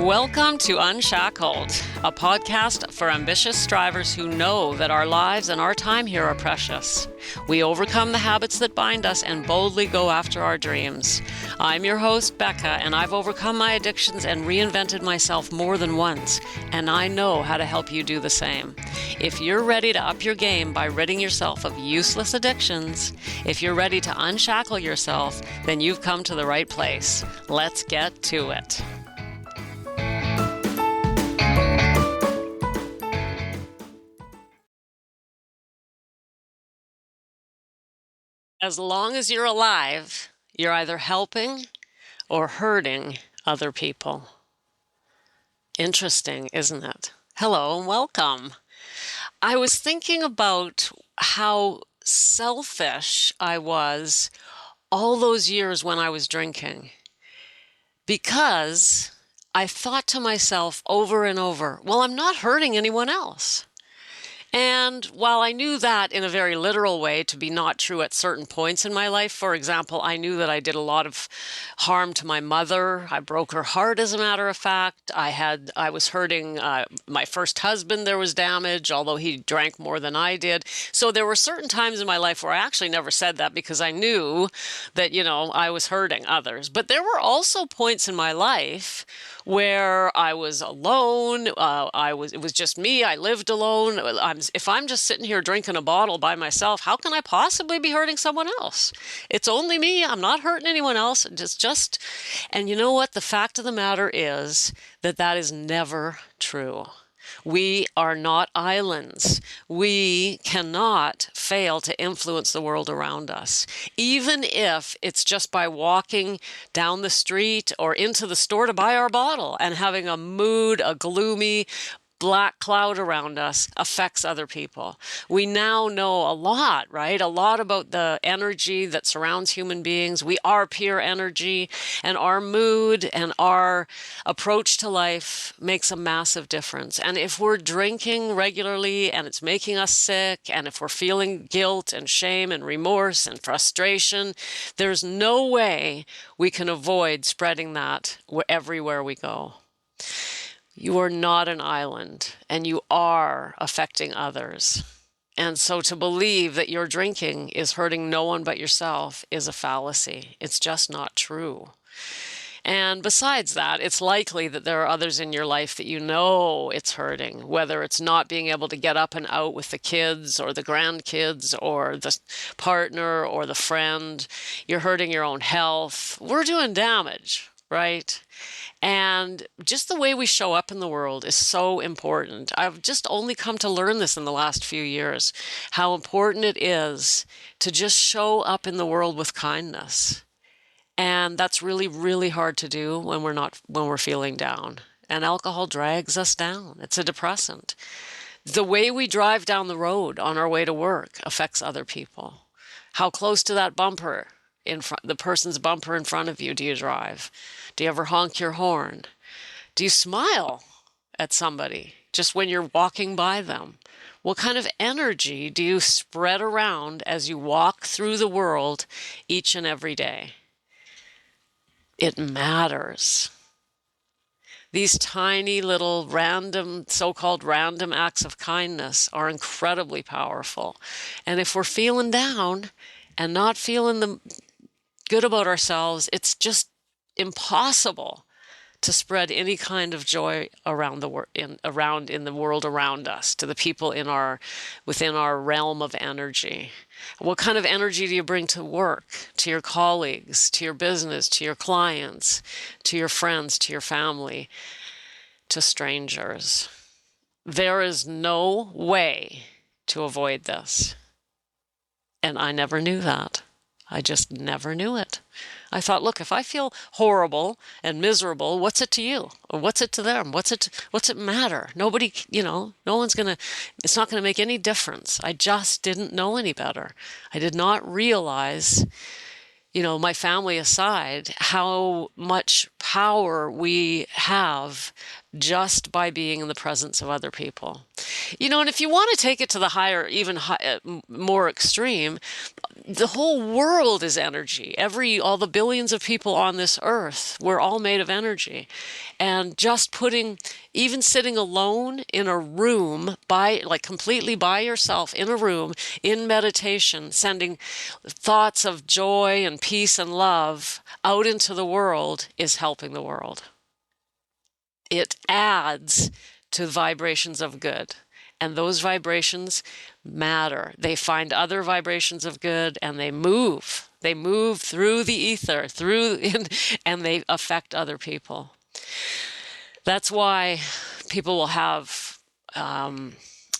Welcome to Unshackled, a podcast for ambitious strivers who know that our lives and our time here are precious. We overcome the habits that bind us and boldly go after our dreams. I'm your host, Becca, and I've overcome my addictions and reinvented myself more than once, and I know how to help you do the same. If you're ready to up your game by ridding yourself of useless addictions, if you're ready to unshackle yourself, then you've come to the right place. Let's get to it. As long as you're alive, you're either helping or hurting other people. Interesting, isn't it? Hello and welcome. I was thinking about how selfish I was all those years when I was drinking, because I thought to myself over and over, well, I'm not hurting anyone else. And while I knew that in a very literal way to be not true at certain points in my life, for example, I knew that I did a lot of harm to my mother. I broke her heart, as a matter of fact. I was hurting my first husband. There was damage, although he drank more than I did. So there were certain times in my life where I actually never said that because I knew that, I was hurting others. But there were also points in my life where I was alone. It was just me. I lived alone. If I'm just sitting here drinking a bottle by myself, how can I possibly be hurting someone else? It's only me. I'm not hurting anyone else. And you know what? The fact of the matter is that is never true. We are not islands. We cannot fail to influence the world around us, even if it's just by walking down the street or into the store to buy our bottle and having a gloomy, black cloud around us affects other people. We now know a lot, right? A lot about the energy that surrounds human beings. We are pure energy, and our mood and our approach to life makes a massive difference. And if we're drinking regularly and it's making us sick, and if we're feeling guilt and shame and remorse and frustration, there's no way we can avoid spreading that everywhere we go. You are not an island, and you are affecting others. And so to believe that your drinking is hurting no one but yourself is a fallacy. It's just not true. And besides that, it's likely that there are others in your life that you know it's hurting, whether it's not being able to get up and out with the kids or the grandkids or the partner or the friend. You're hurting your own health. We're doing damage, right? And just the way we show up in the world is so important. I've just only come to learn this in the last few years, how important it is to just show up in the world with kindness. And that's really, really hard to do when we're feeling down. And alcohol drags us down. It's a depressant. The way we drive down the road on our way to work affects other people. How close to that bumper, the person's bumper in front of you, do you drive? Do you ever honk your horn? Do you smile at somebody just when you're walking by them? What kind of energy do you spread around as you walk through the world each and every day? It matters. These tiny little so-called random acts of kindness are incredibly powerful. And if we're feeling down and not feeling good about ourselves, it's just impossible to spread any kind of joy around in the world around us, to the people within our realm of energy. What kind of energy do you bring to work, to your colleagues, to your business, to your clients, to your friends, to your family, to strangers? There is no way to avoid this. And I never knew that. I just never knew it. I thought, look, if I feel horrible and miserable, what's it to you? Or what's it to them? What's it matter? Nobody, no one's it's not going to make any difference. I just didn't know any better. I did not realize, my family aside, how much power we have just by being in the presence of other people. And if you want to take it to the higher, even more extreme, the whole world is energy. All the billions of people on this earth, we're all made of energy. And just even sitting alone in a room completely by yourself in a room in meditation, sending thoughts of joy and peace and love out into the world is helping the world. It adds to vibrations of good. And those vibrations matter. They find other vibrations of good and they move. They move through the ether, and they affect other people. That's why people will have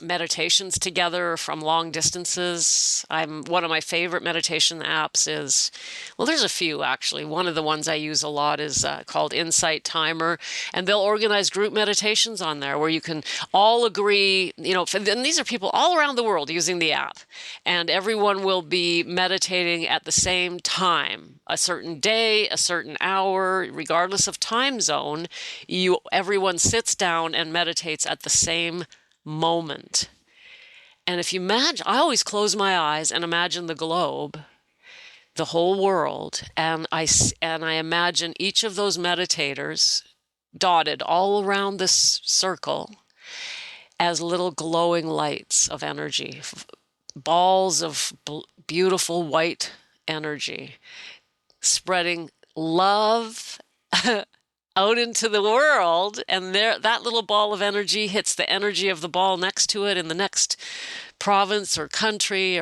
meditations together from long distances. One of my favorite meditation apps there's a few actually. One of the ones I use a lot is called Insight Timer, and they'll organize group meditations on there where you can all agree, and these are people all around the world using the app, and everyone will be meditating at the same time, a certain day, a certain hour, regardless of time zone. Everyone sits down and meditates at the same moment. And if you imagine, I always close my eyes and imagine the globe, the whole world, and I imagine each of those meditators dotted all around this circle as little glowing lights of energy, balls of beautiful white energy, spreading love out into the world, and that little ball of energy hits the energy of the ball next to it in the next province or country,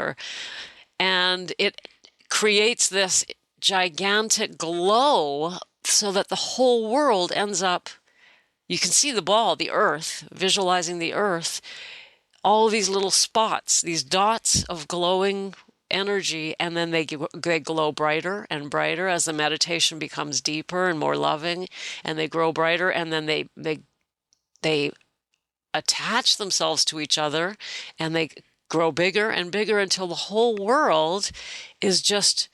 and it creates this gigantic glow so that the whole world ends up, you can see the ball, the earth, visualizing the earth, all these little spots, these dots of glowing energy, and then they glow brighter and brighter as the meditation becomes deeper and more loving, and they grow brighter, and then they attach themselves to each other, and they grow bigger and bigger until the whole world is just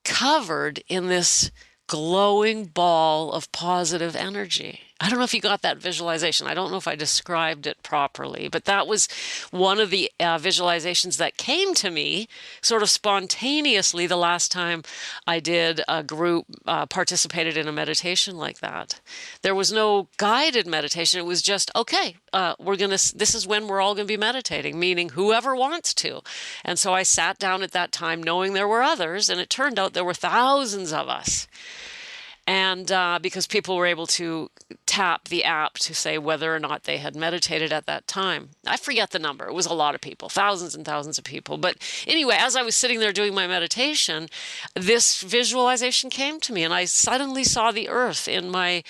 covered in this glowing ball of positive energy. I don't know if you got that visualization. I don't know if I described it properly, but that was one of the visualizations that came to me sort of spontaneously the last time I did a group, participated in a meditation like that. There was no guided meditation. It was just, okay, this is when we're all going to be meditating, meaning whoever wants to. And so I sat down at that time knowing there were others, and it turned out there were thousands of us. And because people were able to tap the app to say whether or not they had meditated at that time. I forget the number. It was a lot of people, thousands and thousands of people. But anyway, as I was sitting there doing my meditation, this visualization came to me, and I suddenly saw the earth in my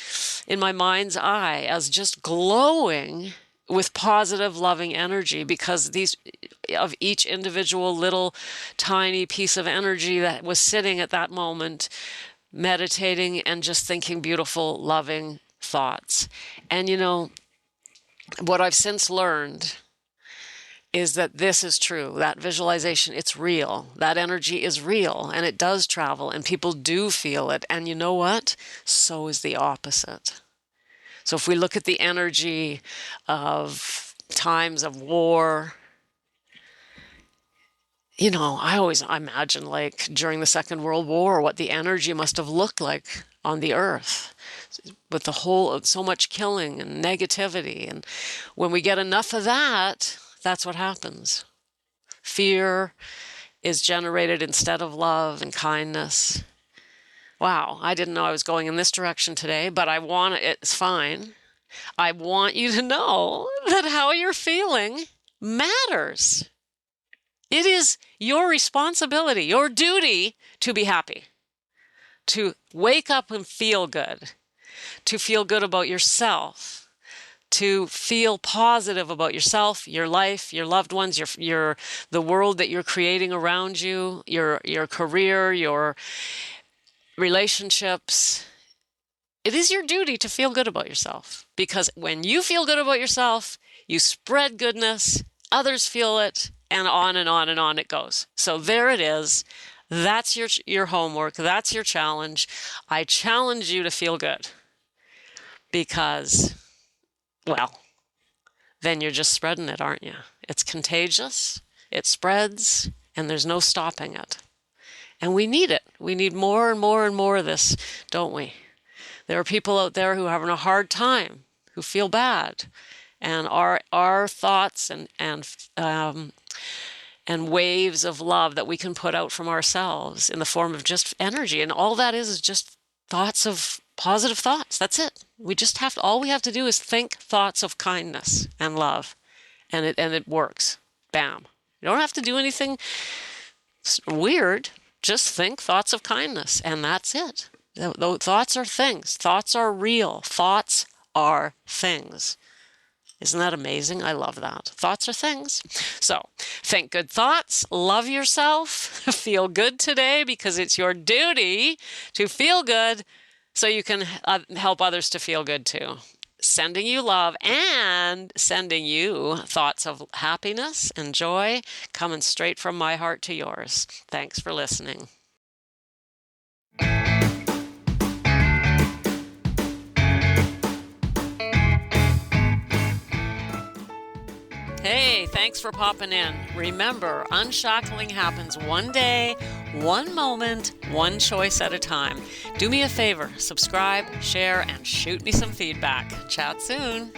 mind's eye as just glowing with positive, loving energy, because of each individual little tiny piece of energy that was sitting at that moment, meditating and just thinking beautiful, loving thoughts. And what I've since learned is that this is true. That visualization, it's real. That energy is real, and it does travel, and people do feel it. And you know what? So is the opposite. So if we look at the energy of times of war, I always imagine, like during the Second World War, what the energy must have looked like on the earth with so much killing and negativity. And when we get enough of that, that's what happens. Fear is generated instead of love and kindness. Wow, I didn't know I was going in this direction today, but it's fine. I want you to know that how you're feeling matters. It is your responsibility, your duty to be happy, to wake up and feel good, to feel good about yourself, to feel positive about yourself, your life, your loved ones, the world that you're creating around you, your career, your relationships. It is your duty to feel good about yourself, because when you feel good about yourself, you spread goodness, others feel it, and on and on and on it goes. So there it is. That's your homework. That's your challenge. I challenge you to feel good because, well, then you're just spreading it, aren't you? It's contagious, it spreads, and there's no stopping it. And we need it. We need more and more and more of this, don't we? There are people out there who are having a hard time, who feel bad, and our thoughts and waves of love that we can put out from ourselves in the form of just energy, and all that is just thoughts of positive thoughts. That's it. We just have to, all we have to do is think thoughts of kindness and love, and it works. Bam. You don't have to do anything weird. Just think thoughts of kindness, and that's it. Thoughts are things. Thoughts are real. Thoughts are things. Isn't that amazing? I love that. Thoughts are things. So think good thoughts, love yourself, feel good today because it's your duty to feel good so you can help others to feel good too. Sending you love and sending you thoughts of happiness and joy coming straight from my heart to yours. Thanks for listening. Hey, thanks for popping in. Remember, unshackling happens one day, one moment, one choice at a time. Do me a favor, subscribe, share, and shoot me some feedback. Chat soon.